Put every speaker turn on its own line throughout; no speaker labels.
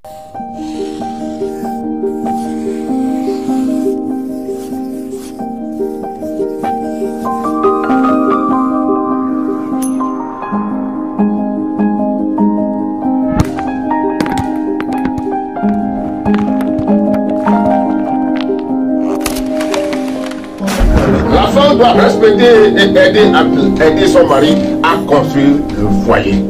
La femme doit respecter et aider son mari à construire le foyer.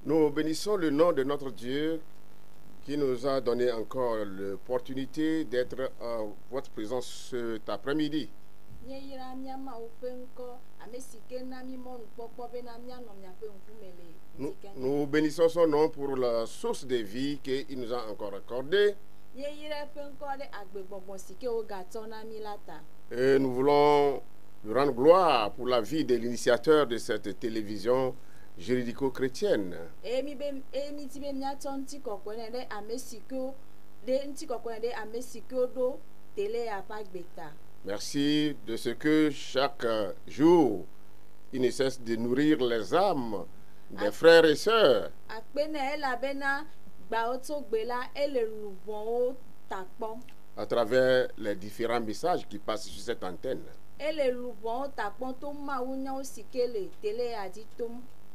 Nous bénissons le nom de notre Dieu qui nous a donné encore l'opportunité d'être en votre présence cet après-midi. Nous bénissons son nom pour la source de vie qu'il nous a encore accordée. Et nous voulons lui rendre gloire pour la vie de l'initiateur de cette télévision juridico-chrétienne. Merci de ce que chaque jour, il ne cesse de nourrir les âmes des frères et sœurs. À travers les différents messages qui passent sur cette antenne.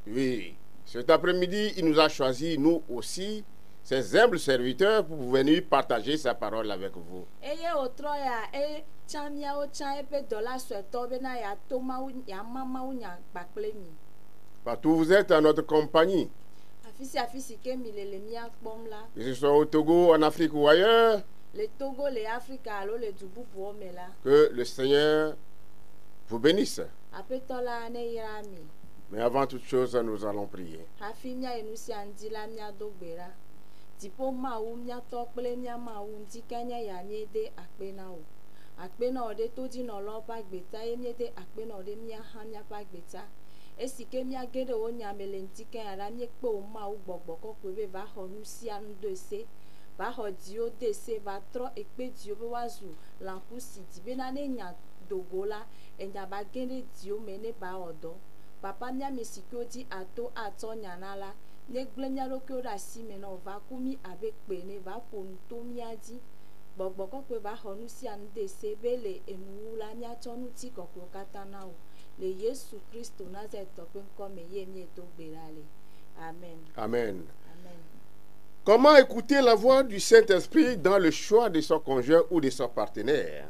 Oui, cet après-midi, il nous a choisi, nous aussi, ses humbles serviteurs, pour venir partager sa parole avec vous. Partout où vous êtes à notre compagnie, que ce soit au Togo, en Afrique ou ailleurs, que le Seigneur vous bénisse. Mais avant toute chose, nous allons prier.
Papa mia mesikoti ato ato nyanala neglenya lokora simeno va kumi avec pene va ponto miadi bogboko kwe va honusi ande sebele enula mia tonuti kokro katanao le Yesu Christo nazeto penkome yemie to berale. Amen.
Amen. Amen. Comment écouter la voix du Saint-Esprit dans le choix de son conjoint ou de son partenaire?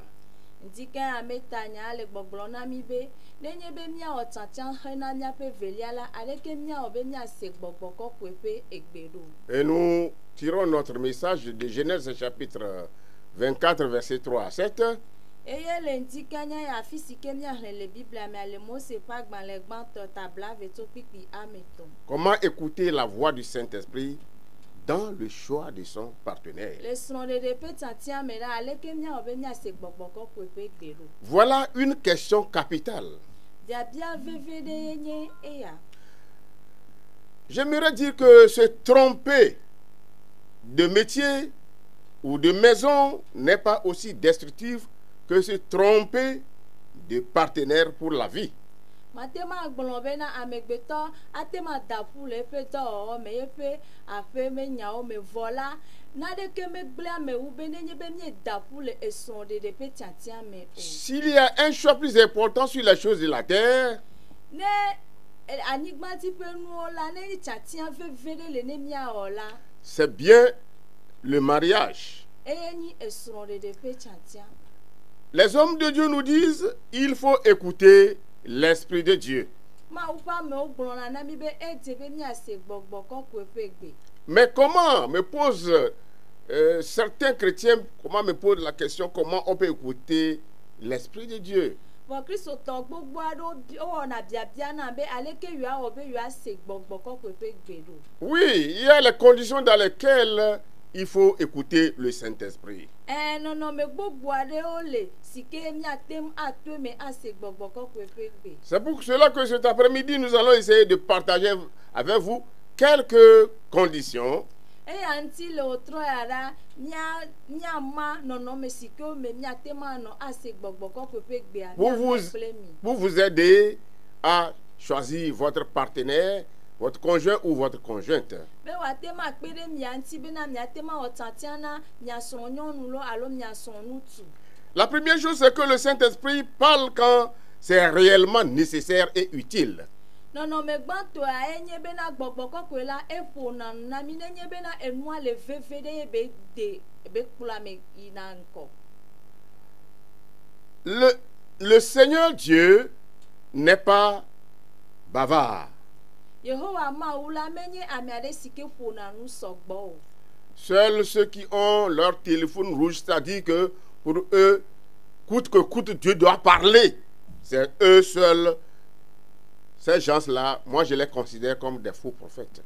Et nous tirons notre message de Genèse chapitre 24 verset 3 à 7. Comment écouter la voix du Saint-Esprit dans le choix de son partenaire? Voilà une question capitale. J'aimerais dire que se tromper de métier ou de maison n'est pas aussi destructif que se tromper de partenaire pour la vie. S'il y a un choix plus important sur les choses de la terre, c'est bien le mariage. Les hommes de Dieu nous disent il faut écouter l'Esprit de Dieu. Mais comment, me pose certains chrétiens, comment me posent la question, comment on peut écouter l'Esprit de Dieu? Oui, il y a les conditions dans lesquelles il faut écouter le Saint-Esprit. C'est pour cela que cet après-midi, nous allons essayer de partager avec vous quelques conditions pour vous aider à choisir votre partenaire, votre conjoint ou votre conjointe. La première chose, c'est que le Saint-Esprit parle quand c'est réellement nécessaire et utile. Le Seigneur Dieu n'est pas bavard. Seuls ceux qui ont leur téléphone rouge, c'est-à-dire que pour eux, coûte que coûte, Dieu doit parler. C'est eux seuls. Ces gens-là, moi je les considère comme des faux prophètes.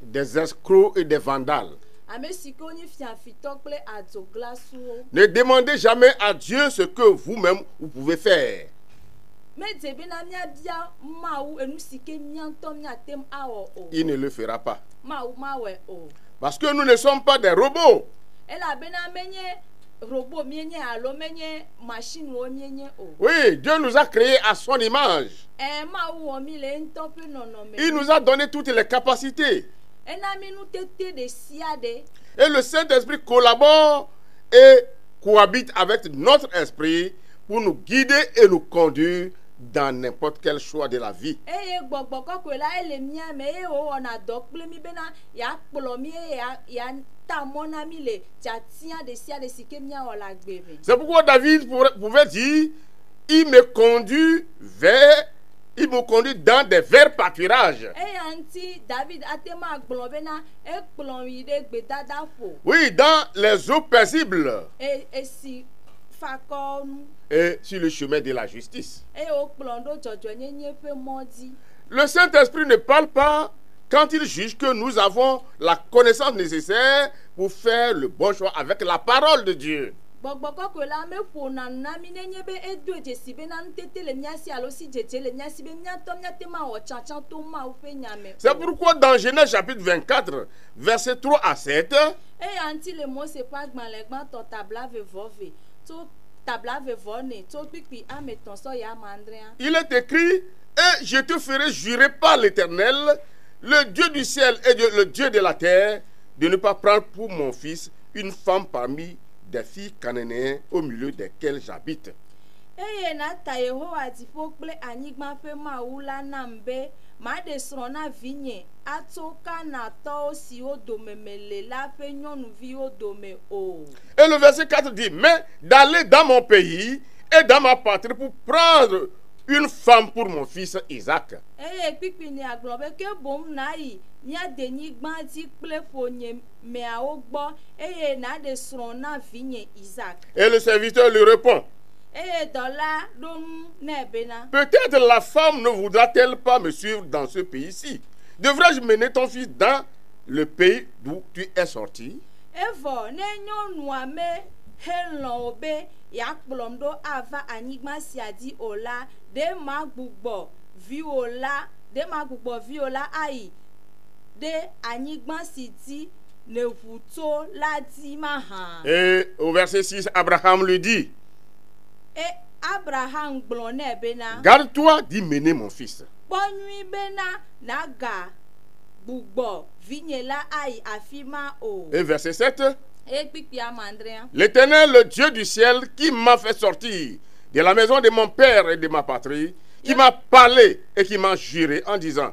Des escrocs et des vandales. Ne demandez jamais à Dieu ce que vous-même vous pouvez faire. Il ne le fera pas. Parce que nous ne sommes pas des robots. Oui, Dieu nous a créés à son image. Il nous a donné toutes les capacités. Et le Saint-Esprit collabore et cohabite avec notre esprit pour nous guider et nous conduire dans n'importe quel choix de la vie. C'est pourquoi David pouvait dire, il me conduit dans des verts pâturages. Oui, dans les eaux paisibles. Et sur le chemin de la justice. Le Saint-Esprit ne parle pas quand il juge que nous avons la connaissance nécessaire pour faire le bon choix avec la parole de Dieu. C'est pourquoi dans Genèse chapitre 24, versets 3 à 7, il est écrit, et je te ferai jurer par l'Éternel, le Dieu du ciel et le Dieu de la terre, de ne pas prendre pour mon fils une femme parmi des filles cananéennes au milieu desquelles j'habite. Et le verset 4 dit, mais d'aller dans mon pays et dans ma patrie pour prendre une femme pour mon fils Isaac. Et le serviteur lui répond, peut-être la femme ne voudra-t-elle pas me suivre dans ce pays-ci? Devrais-je mener ton fils dans le pays d'où tu es sorti? Et au verset 6, Abraham lui dit, garde-toi d'y mener mon fils. Et verset 7, l'Éternel, le Dieu du ciel, qui m'a fait sortir de la maison de mon père et de ma patrie, qui m'a parlé et qui m'a juré en disant,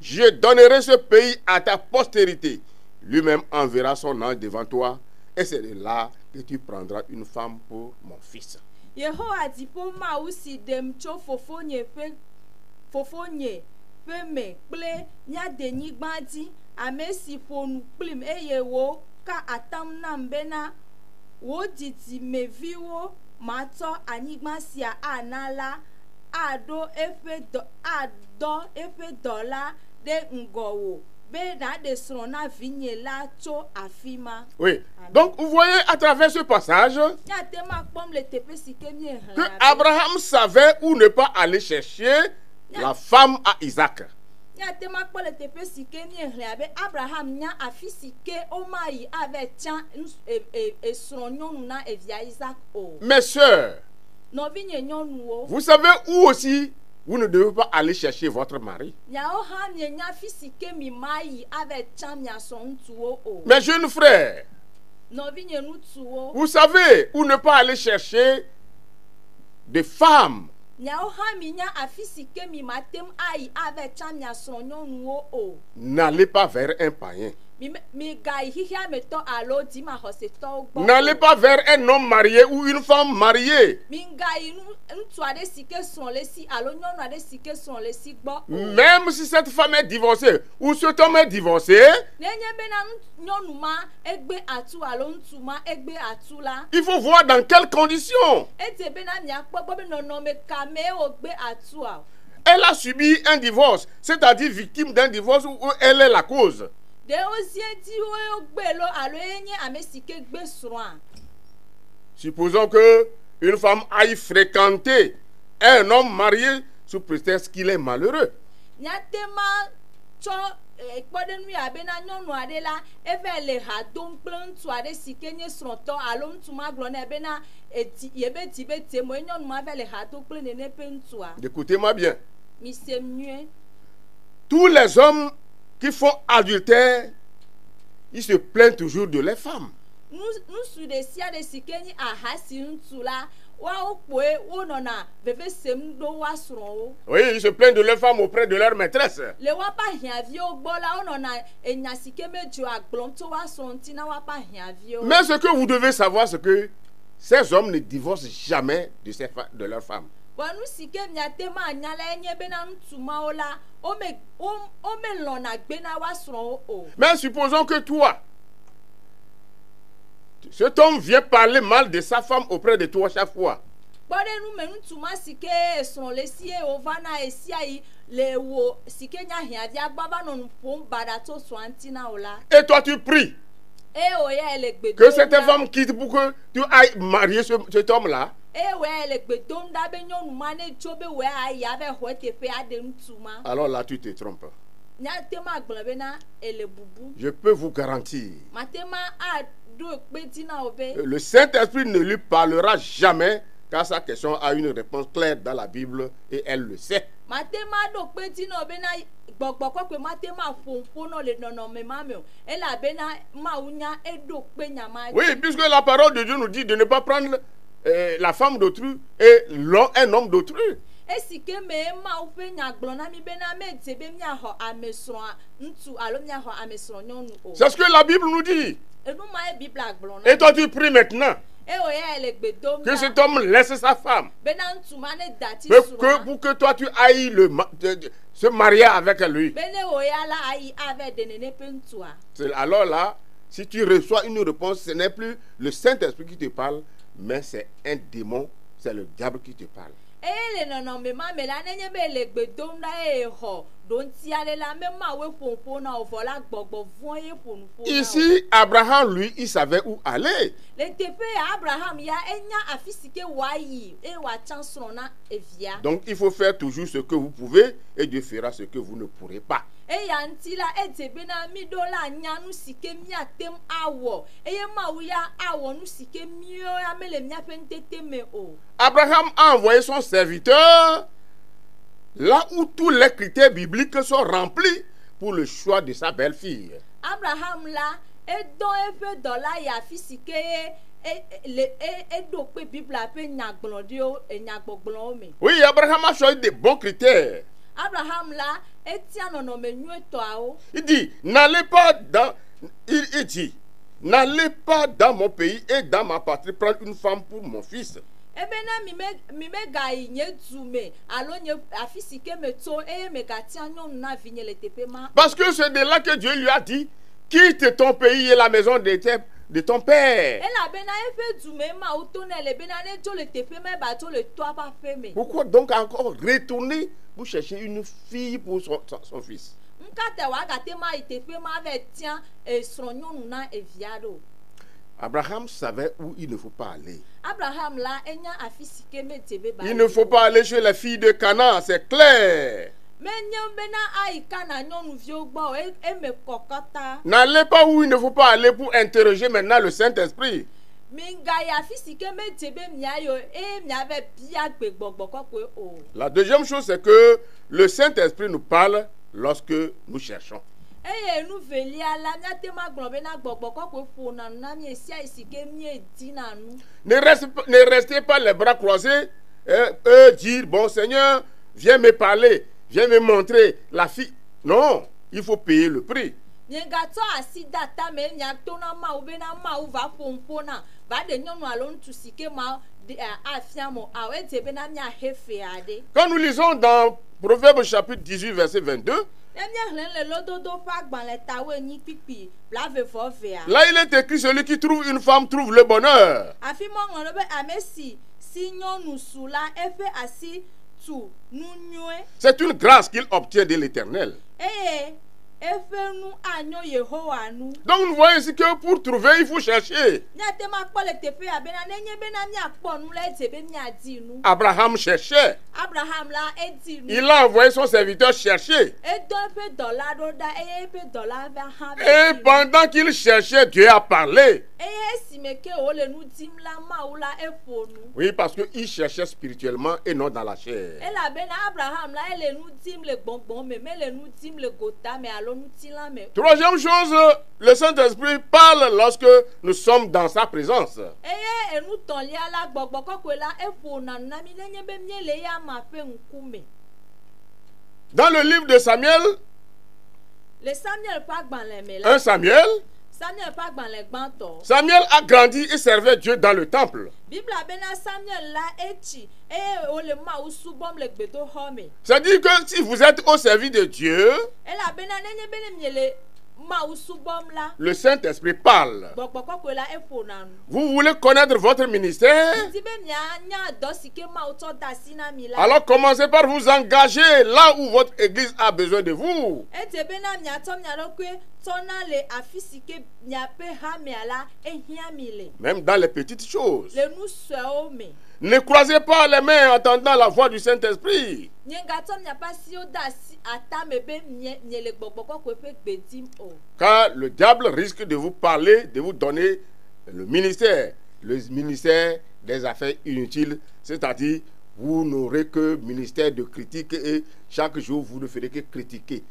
je donnerai ce pays à ta postérité. Lui-même enverra son ange devant toi, et c'est de là que tu prendras une femme pour mon fils.
ka atam nam bena wo didi meviwo mato anyigba sia anala ado efe dola de ngowo be na de srona vigne la cho afima.
Oui. Donc vous voyez à travers ce passage que Abraham savait où ne pas aller chercher la femme à Isaac. Mes sœurs, vous savez où aussi vous ne devez pas aller chercher votre mari. Mes jeunes frères, vous savez où ne pas aller chercher des femmes. N'allez pas vers un païen. N'allez pas vers un homme marié ou une femme mariée. Même si cette femme est divorcée ou cet homme est divorcé, il faut voir dans quelles conditions. Elle a subi un divorce, c'est-à-dire victime d'un divorce où elle est la cause. Supposons que une femme aille fréquenter un homme marié sous prétexte qu'il est malheureux. Écoutez-moi bien. Tous les hommes qui font adultère, ils se plaignent toujours de les femmes. Oui, ils se plaignent de leurs femmes auprès de leur maîtresse. Mais ce que vous devez savoir, c'est que ces hommes ne divorcent jamais de leurs femmes. Mais supposons que toi, cet homme vient parler mal de sa femme auprès de toi chaque fois. Et toi tu pries que cette femme quitte pour que tu ailles marier cet homme-là. Alors là tu te trompes. Je peux vous garantir, le Saint-Esprit ne lui parlera jamais car sa question a une réponse claire dans la Bible et elle le sait. Oui, puisque la parole de Dieu nous dit de ne pas prendre la femme d'autrui et un homme d'autrui. C'est ce que la Bible nous dit. Et toi tu pries maintenant que cet homme laisse sa femme pour que toi tu ailles se marier avec lui. Alors là, si tu reçois une réponse, ce n'est plus le Saint-Esprit qui te parle, mais c'est un démon, c'est le diable qui te parle. Ici, Abraham, lui, il savait où aller. Donc, il faut faire toujours ce que vous pouvez et Dieu fera ce que vous ne pourrez pas. Abraham a envoyé son serviteur là où tous les critères bibliques sont remplis pour le choix de sa belle-fille. Abraham là, oui, Abraham a choisi des bons critères. Abraham là, il dit, n'allez pas dans, il dit, n'allez pas dans mon pays et dans ma patrie prendre une femme pour mon fils. Parce que c'est de là que Dieu lui a dit quitte ton pays et la maison de ton père.
elabena eƒe dume mawu to ne le bena ne tso le teƒe me ba tso le toa ƒe aƒe me.
Pourquoi donc encore retourner pour chercher une fille pour son fils?
Nkate wa gate ma yi teƒe ma ve tia esrɔ̃nyɔnu na evia ɖo.
Abraham savait où il ne faut pas aller.
Abraham la enya afi si ke me dze be ba.
Il ne faut pas aller chez les filles de Canaan, c'est clair.
Menye bena ayi kana nyɔnuviwo gbɔ eme kɔkɔta.
N'allez pas où il ne faut pas aller pour interroger maintenant le Saint-Esprit.
Minga ya afi si ke me dze be mia yo mia ve bia gbegbɔgbɔ kɔkɔe o.
La deuxième chose, c'est que le Saint-Esprit nous parle lorsque nous cherchons.
Eye nu velia la miate ma gblɔ be na gbɔgbɔ kɔkɔe ƒona nu na mi esi ayi si ke mie di na nu.
Ne restez pas les bras croisés dire, bon Seigneur, viens me parler, viens me montrer la fille. Non, il faut payer le prix.
Nyegatsɔ asi da ta me nya to na mawu be na mawu va ƒomƒo na va de nyɔnu alo ŋutsu si ke ma afia mo awo edze be na mia he fe aɖe.
Quand nous lisons dans Proverbe chapitre 18 verset 22, là il est écrit celui qui trouve une femme trouve le bonheur. C'est une grâce qu'il obtient de l'Éternel. Donc nous voyons ici que pour trouver, il faut chercher. Abraham cherchait. Il a envoyé son serviteur chercher. Et pendant qu'il cherchait, Dieu a parlé. Oui, parce qu'il cherchait spirituellement et non dans la chair. Troisième chose, le Saint-Esprit parle lorsque nous sommes dans sa présence. Dans le livre de Samuel, 1 Samuel, Samuel a grandi et servait Dieu dans le temple. C'est-à-dire que si vous êtes au service de Dieu, le Saint-Esprit parle. Vous voulez connaître votre ministère? Alors commencez par vous engager là où votre église a besoin de vous. Même dans les petites choses. Ne croisez pas les mains en entendant la voix du Saint-Esprit. Car le diable risque de vous parler, de vous donner le ministère des affaires inutiles, c'est-à-dire vous n'aurez que ministère de critique et chaque jour vous ne ferez que critiquer.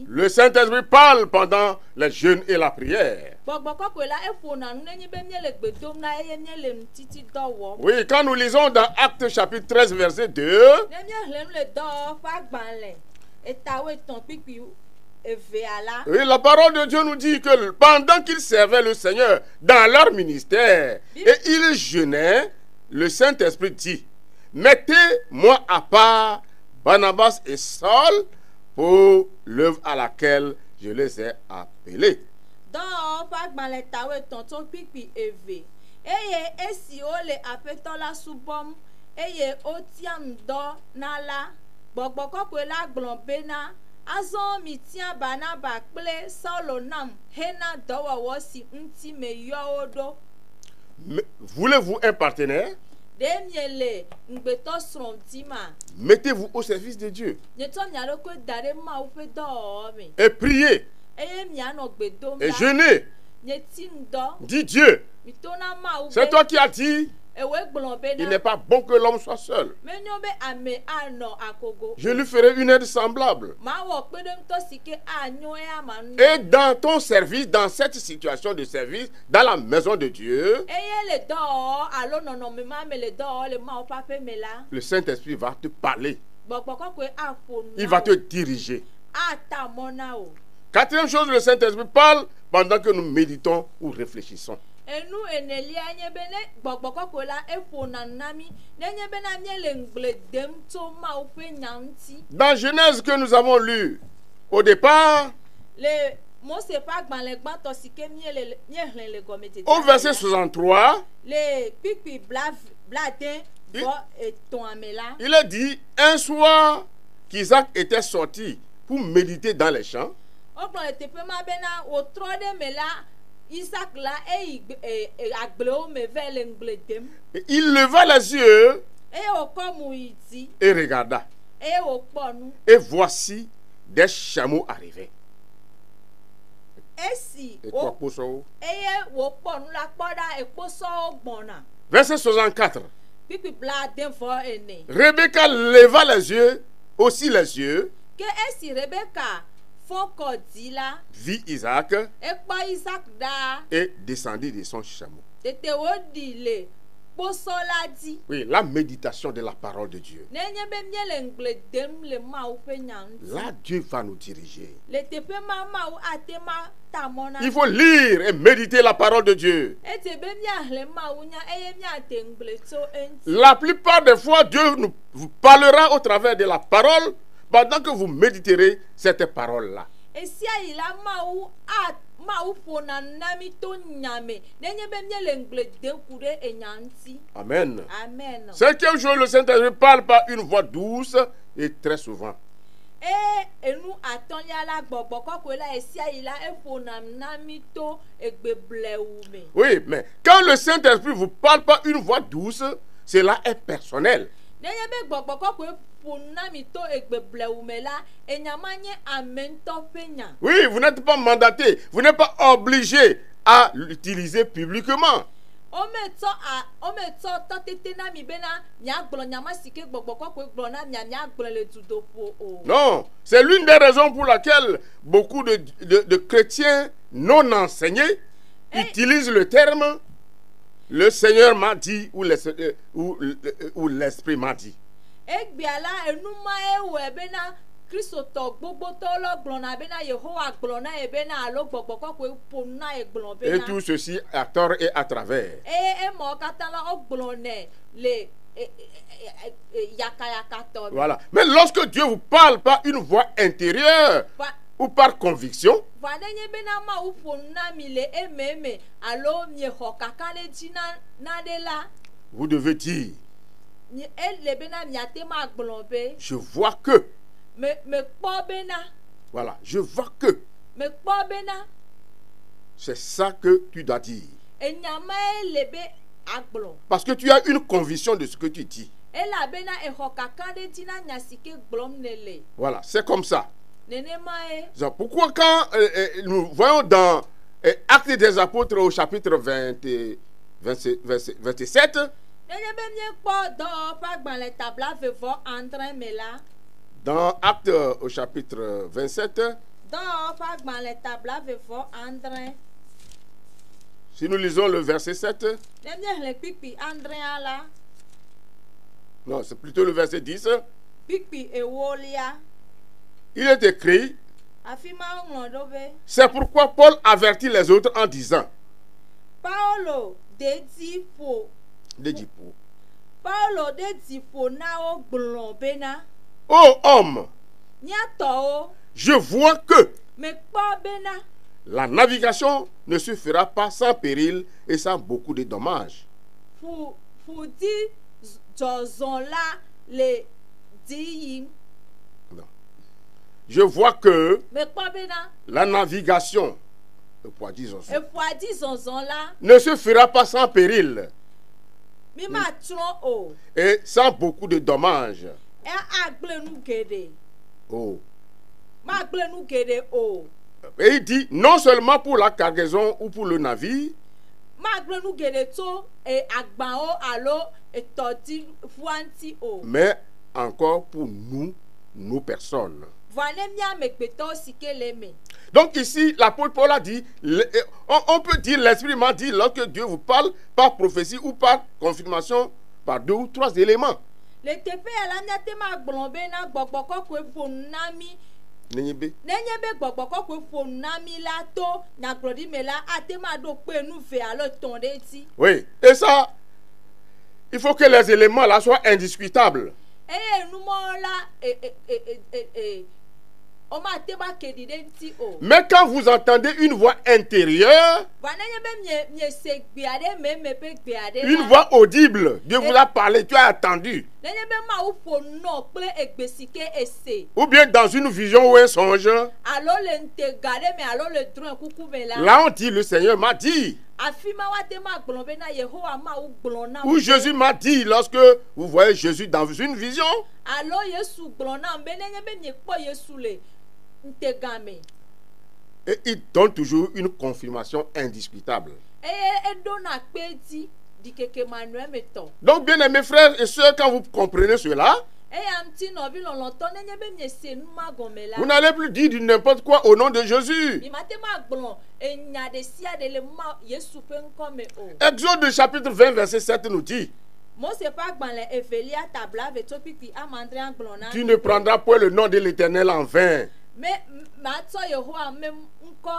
Le Saint-Esprit parle pendant les jeûnes et la prière. Oui, quand nous lisons dans Actes chapitre 13 verset 2, oui, la parole de Dieu nous dit que pendant qu'ils servaient le Seigneur dans leur ministère et ils jeûnaient, le Saint-Esprit dit: mettez-moi à part Barnabas et Saul pour l'œuvre à laquelle je les ai appelés. Voulez-vous un partenaire? Mettez-vous au service de Dieu et priez et jeûnez. Dis Dieu, c'est toi qui as dit il n'est pas bon que l'homme soit seul. Je lui ferai une aide semblable. Et dans ton service, dans cette situation de service, dans la maison de Dieu, le Saint-Esprit va te parler. Il va te diriger. Quatrième chose, le Saint-Esprit parle pendant que nous méditons ou réfléchissons.
enu enelia nye bene gbogboko kola efona nami nenye bena miele ngle dem to ma ope nyanti.
Dans Genèse que nous avons lu au départ,
Le Mose pas gban le gban to sike miele miele le gomete.
au verset 63,
Le pipi bladin bo eton amela.
il est dit un soir qu'Isaac était sorti pour méditer dans les champs.
Ogbon etepe ma bena o trode mela Isaac la agbleo me vele ngle dem.
Et il leva les yeux
E o komu iti
et regarda.
e o ponu.
Et voici des chameaux arrivaient.
Esi
Et
o
quoi pour ça?
eye wo ponu la kpoda ekposo ogbona.
Verset 64.
Pipi bladin fo ene.
Rebecca leva les yeux, aussi les yeux,
Ke esi Rebecca foko di la
vit Isaac
ekpo Isaac da
et descendit de son chameau.
tete wo di le poso la di.
Oui, la méditation de la parole de Dieu.
Nenye be miele ngle dem le ma ou fe nyanti.
Là, Dieu va nous diriger.
Le tepe ma ou atema tamona.
Il faut lire et méditer la parole de Dieu.
Ete be mia le ma ou nya eye mia te ngle to enti.
La plupart des fois, Dieu vous parlera au travers de la parole pendant que vous méditerez cette parole-là.
Esia ila ma ou fona nami to nyame. Nenye be miele ngle dem kude e nyanti.
Amen.
Amen.
C'est qu'un jour, le Saint-Esprit parle par une voix douce et très souvent.
Enu atonya la gbogbo ko la esia ila efona nami to egbe bleume.
Oui, mais quand le Saint-Esprit vous parle par une voix douce, cela est personnel.
Nenye be gbogbo ko nami to egbe bleume la enyamanye amento penya.
Oui, vous n'êtes pas mandaté, vous n'êtes pas obligé à l'utiliser publiquement.
Ometo to tete nami bena nya gblo nyama sike gbogbo ko gblo na nya gblo le tudopo o.
Non, c'est l'une des raisons pour laquelle beaucoup de chrétiens non enseignés utilisent le terme « le Seigneur m'a dit » ou « l'Esprit m'a dit ».
Egbiala enuma ewe bena Kristo to gbogbo to lo gbona bena Yehowa gbona e bena alo gbogbo ko pona e gbon bena.
Et tout ceci à tort et à travers.
Mo katala o gbone le yaka to.
Voilà. Mais lorsque Dieu vous parle par une voix intérieure ou par conviction,
Vanenye bena ma u pona mi le ememe alo mi ho kakale jina na de la.
vous devez dire
Ni le bena mi atema gbon be.
je vois que.
Me kpo bena.
Voilà, je vois que.
Me kpo bena.
C'est ça que tu dois dire.
Enyama lebe agblon.
Parce que tu as une conviction de ce que tu dis.
Ela bena e ho kakande jina nyasike glom nele.
Voilà, c'est comme ça.
Nenemae.
Pourquoi quand nous voyons dans Actes des Apôtres au chapitre 27, dans Actes au chapitre 27, si nous lisons le verset 7, non, c'est plutôt le verset 10, il est écrit, c'est pourquoi Paul avertit les autres en disant,
Paulo de Dipo na o glon bena.
ô homme,
Nyato
je vois que
me kpo bena.
la navigation ne se fera pas sans péril et sans beaucoup de dommages.
Fudi jozon la le diyin.
Non. Je vois que
Me kpo bena.
la navigation
ne
se fera pas sans péril et sans beaucoup de dommages. Oh. Et il dit non seulement pour la cargaison ou pour le navire, mais encore pour nous, nos personnes. Donc ici, l'apôtre Paul a dit, on peut dire, l'Esprit m'a dit, lorsque Dieu vous parle par prophétie ou par confirmation, par 2 ou 3 éléments. nenye be.
Nenye be gbɔgbɔ kɔkɔe ƒo nu na mi la to nyagblɔɖi me la ate ma ɖo kpe nu ve alo tɔn ɖe eti.
Oui, et ça, il faut que les éléments là soient indiscutables.
Eye numɔ la o ma te ba keɖi ɖe ŋuti o.
Mais quand vous entendez une voix intérieure,
Va nenye be mie se gbe aɖe me pe gbe aɖe la.
une voix audible, Dieu vous a parlé, tu as entendu.
Nenye be Mawu ƒo nu nɔ kple egbe si ke ese.
Ou bien dans une vision ou un songe,
Alo le ntega ɖe me alo le drɔ̃e kuku me la.
là on dit, le Seigneur m'a dit.
Afi ma wa te ma gblɔ be na Yehowa Mawu gblɔ na.
Ou Jésus m'a dit, lorsque vous voyez Jésus dans une vision.
Alo Yesu gblɔ na be nenye be mie kpɔ Yesu le ntega me.
Et il donne toujours une confirmation indiscutable.
Eye eɖo na kpe dzi dikeke manɔe me tɔ.
Donc, bien aimés frères et sœurs, quand vous comprenez cela,
Eya ŋuti nɔvi lɔlɔtɔ nenye be mie se nu ma gɔme la.
vous n'allez plus dire du n'importe quoi au nom de Jésus.
Mi ma te ma gblɔ enya ɖe sia ɖe le ma Yesu ƒe ŋkɔ me o.
Exode chapitre 20, verset 7 nous dit,
Mose ƒe agbalẽ evelia tabla ve tso kpikpi amandrea gblɔ na.
tu ne prendras point le nom de l'Éternel en vain.
Me matsɔ Yehowa me ŋkɔ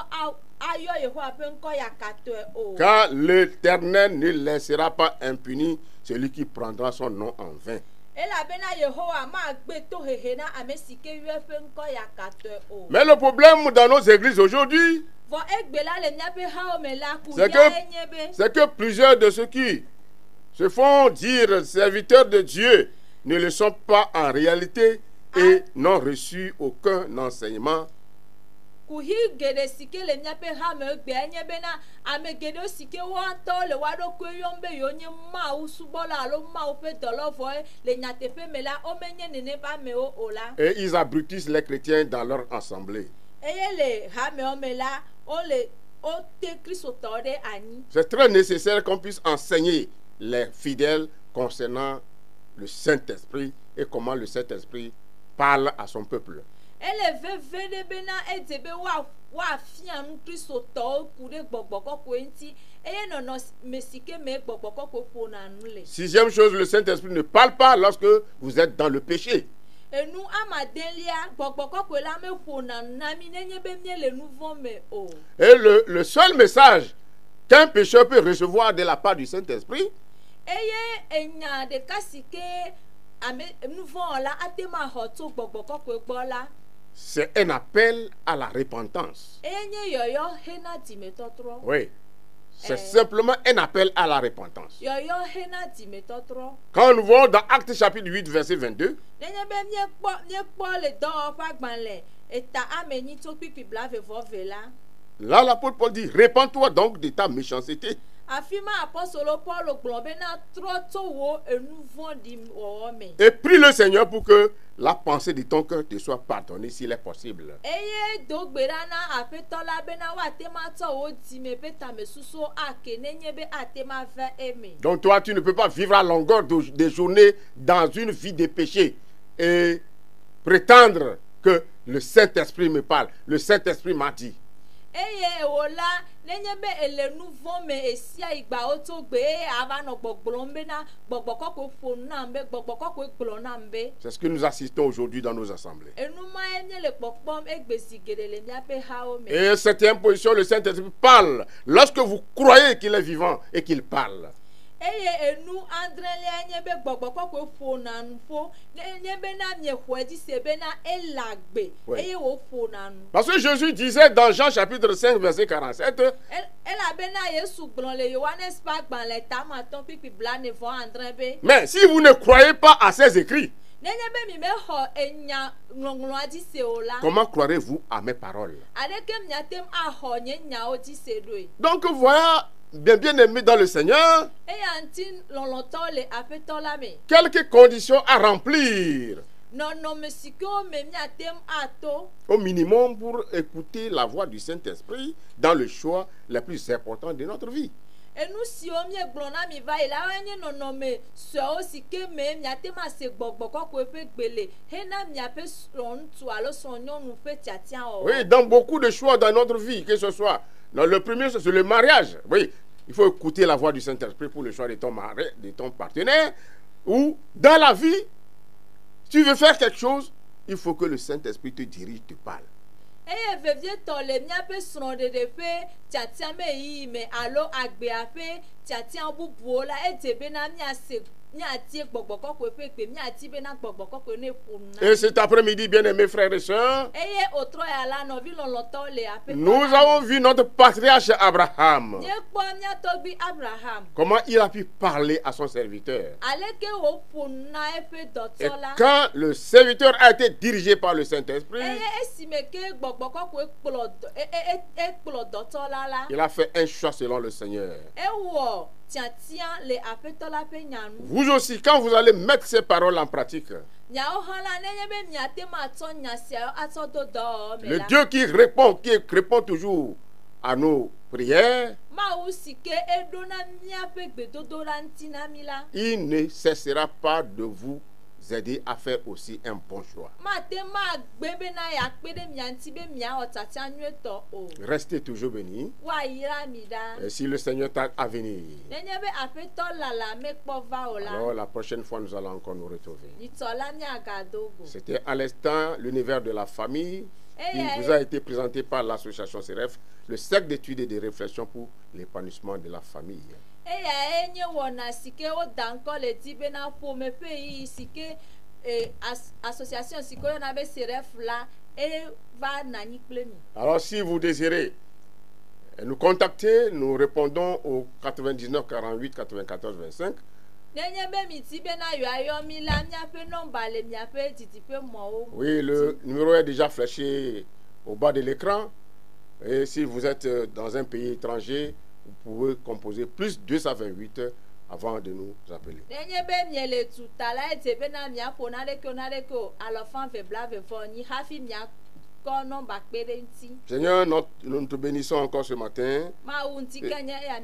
ayɔ Yehowa ƒe ŋkɔ yakatɔe o.
Car l'Éternel ne laissera pas impuni celui qui prendra son nom en vain.
Elabena Yehowa magbe tohehe na ame si ke yɔe ƒe ŋkɔ yakatɔe o.
Mais le problème dans nos églises aujourd'hui,
Vɔ egbe la le míaƒe hawo me la ku
c'est
ya enye be.
c'est que plusieurs de ceux qui se font dire serviteurs de Dieu ne le sont pas en réalité et n'ont reçu aucun enseignement.
Kuhi geɖe si ke le míaƒe hame egbe enye bena ame geɖewo si ke woatɔ le woa ɖokui yɔm be yewo nye Mawu subɔla alo Mawu ƒe dɔlɔvɔe le nyateƒe me la womenye nene ƒe amewo o la.
Et ils abrutissent les chrétiens dans leur assemblée.
Eye le hamewo me la wote kristotɔwo ɖe anyi.
C'est très nécessaire qu'on puisse enseigner les fidèles concernant le Saint-Esprit et comment le Saint-Esprit parle à son peuple.
Ele veve ɖe bena edze be woafia nu kristotɔwo ku ɖe gbɔgbɔ kɔkɔe ŋuti eye nɔnɔme si ke me gbɔgbɔ kɔkɔe ƒona nu le.
Sixième chose, le Saint-Esprit ne parle pas lorsque vous êtes dans le péché.
Enu amadelia gbɔgbɔ kɔkɔe la me ƒona nu na mi nenye be mie le nu vɔ me o.
Et le seul message qu'un pécheur peut recevoir de la part du Saint-Esprit,
Eye enya ɖeka si ke ame nu vɔ la ate ma xɔ tso gbɔgbɔ kɔkɔe gbɔ la.
c'est un appel à la repentance.
Eye nye yɔyɔ hena dzimetɔtrɔ.
Oui, c'est simplement un appel à la repentance.
Yɔyɔ hena dzimetɔtrɔ.
Quand nous voyons dans Actes chapitre 8, verset 22,
Nenye be miekpɔ le dɔwɔƒe agbalẽ eta ame nyi tso kpikpi blavevɔve la.
là l'apôtre Paul dit, répands-toi donc de ta méchanceté.
Afi ma apɔstolo Paul gblɔ bena trɔ tso wo enu vɔ̃ɖi wɔwɔ me.
Et prie le Seigneur pour que la pensée de ton cœur te soit pardonnée s'il est possible.
Eye do gbe ɖa na aƒetɔ la bena woate ma tsɔ wo dzime ƒe tamesusuwo ake nenye be ate ma va eme.
Donc toi, tu ne peux pas vivre à longueur des journées dans une vie de péché et prétendre que le Saint-Esprit me parle. Le Saint-Esprit m'a dit.
Eye wo la nenye be ele nu vɔ̃ me esia igbawo tso gbe eye ava nɔ gbɔgblɔm bena gbɔgbɔ kɔkɔe ƒo nu nam be gbɔgbɔ kɔkɔe gblɔ nam be.
C'est ce que nous assistons aujourd'hui dans nos assemblées.
Enuma nye le kpɔkpɔm egbe si geɖe le míaƒe hawo me.
Et septième position, le Saint-Esprit parle lorsque vous croyez qu'il est vivant et qu'il parle.
Eye enu adrelia nye be gbɔgbɔ kɔkɔe ƒona nu ƒo nenye bena miexɔe dzi se bena ele agbe eye wo ƒona nu.
Parce que Jésus disait dans Jean chapitre 5 verset 47,
Elabena Yesu gblɔ le Yohanes ƒe agbalẽ tamatɔ̃ kpikpi blaene-vɔ-adre be.
mais si vous ne croyez pas à ces écrits,
Nenye be mi mexɔ enya ŋlɔŋlɔa dzi se o la.
comment croirez-vous à mes paroles?
Aɖeke miatem axɔ nye nyawo dzi se ɖoe.
Donc voilà, bien aimé dans le Seigneur,
Eya ŋuti lɔlɔtɔwo le aƒetɔ la me.
quelques conditions à remplir
Nɔnɔme si kewo me miatem ato.
au minimum pour écouter la voix du Saint-Esprit dans le choix les plus importants de notre vie.
Enu siwo miegblɔ na mi va yi la woe nye nɔnɔme suewo si ke me miate ma se gbɔgbɔ kɔkɔe ƒe gbele hena miaƒe srɔ̃ŋutsu alo srɔ̃nyɔnu ƒe tiatia wɔwɔ.
Oui, dans beaucoup de choix dans notre vie, que ce soit dans le premier, c'est le mariage. Oui, il faut écouter la voix du Saint-Esprit pour le choix de ton mari, de ton partenaire. Ou dans la vie, tu veux faire quelque chose, il faut que le Saint-Esprit te dirige, te parle.
eye vevie tɔ le míaƒe srɔ̃ɖeɖe ƒe tiatia me yi me alo agbea ƒe tiatia bubuwo la edze bena míase míati gbɔgbɔ kɔkɔe ƒe gbe míati bena gbɔgbɔ kɔkɔe ne ƒo nu na.
Et cet après-midi, bien-aimés frères et sœurs,
eye wòtrɔ ya la nɔvi lɔlɔtɔwo le aƒe.
nous avons vu notre patriarche Abraham.
Míekpɔ míatɔgbi Abraham.
Comment il a pu parler à son serviteur.
Aleke wòƒo nu na eƒe
Et
dɔtɔ la.
quand le serviteur a été dirigé par le Saint-Esprit,
Eye esime ke gbɔgbɔ kɔkɔe ekplɔ dɔtɔ la.
il a fait un choix selon le Seigneur.
Ewɔ tiatia le aƒetɔ la ƒe nya nu.
Vous aussi, quand vous allez mettre ces paroles en pratique,
Nyawo hã la nenye be miate ma atsɔ nya siawo atsɔ do dɔwɔwɔ me
le
la.
Dieu qui répond toujours à nos prières,
Mawu si ke eɖo na míaƒe gbedodo la ŋuti na mí la.
il ne cessera pas de vous aider à faire aussi un bon choix.
Mate ma gbe bena yeakpe ɖe mia ŋuti be miawɔ tiatia nyuietɔ o.
Restez toujours bénis.
Woayra mi ɖa.
Et si le Seigneur t'a à venir,
Nenye be aƒetɔ lala mekpɔ va o la.
alors la prochaine fois, nous allons encore nous retrouver.
Nyitɔ la miagado go.
C'était à l'instant l'univers de la famille qui vous a été présenté par l'association CEREF, le cercle d'études et de réflexion pour l'épanouissement de la famille.
Eya enye wɔna si ke woda ŋkɔ le di bena ƒome ƒe yiyi si ke association si ke woyɔna be CEREF la eva na anyi kple mi.
Alors si vous désirez nous contacter, nous répondons au 99 48 94 25.
Nenye be mi di bena yewoayɔ mi la miaƒe nɔmba le miaƒe didiƒe mɔwo.
Oui, le numéro est déjà fléché au bas de l'écran. Et si vous êtes dans un pays étranger, vous pouvez composer plus 228 avant de nous appeler.
Nenye be miele tuta la edze bena miaƒo na ɖeke o alɔfã ve blavevɔ nyi hafi miakɔ nɔmba kpe ɖe ŋuti.
Seigneur, nous te bénissons encore ce matin.
Mawu ŋuti ke nye eya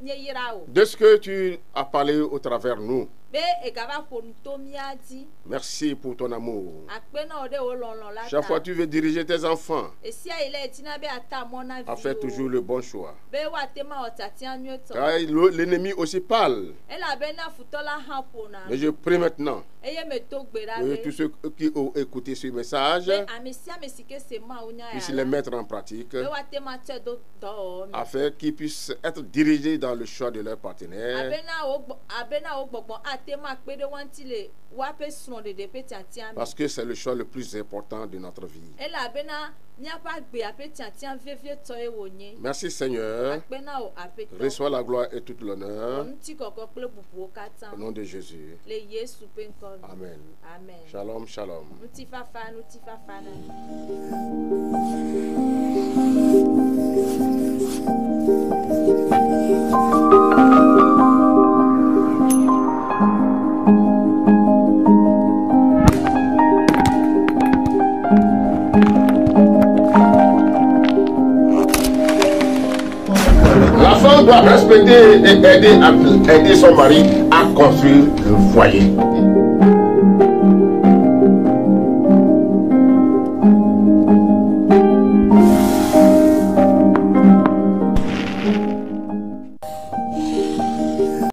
mieyra o.
De ce que tu as parlé au travers nous.
Be egava ƒo nu to mía dzi.
Merci pour ton amour.
Akpenɔ ɖe wo lɔlɔ la ta.
Chaque fois tu veux diriger tes enfants
Esia yi le etina be ata mɔ na
à faire toujours le bon choix.
Be woate ma wɔ tiatia nyuietɔ.
Car l'ennemi aussi parle.
Elabena futɔ la hã ƒona.
Mais je prie maintenant
Eye meto gbe ɖa
que
be.
tous ceux qui ont écouté ce message
Be ame sia ame si ke se Mawu nya
puissent
ya
les
la.
mettre en pratique
Be woate ma tsɔe do dɔwɔwɔ me.
afin qu'ils puissent être dirigés dans le choix de leur partenaire.
Abena wo gbɔgbɔ ate ma kpe ɖe wa ŋuti le woaƒe srɔ̃ɖeɖe ƒe tiatia me.
Parce que c'est le choix le plus important de notre vie.
Elabena míaƒe agbea ƒe tiatia vevietɔe wònye.
Merci Seigneur.
Akpena wo aƒetɔ.
Reçois la gloire et toute l'honneur
Ŋutikɔkɔ kple bubuwo katã.
au nom de Jésus.
Le Yesu ƒe ŋkɔ me.
Amen.
Amen.
Shalom, shalom.
Ŋutifafa na.
La femme doit respecter et aider son mari à construire le foyer.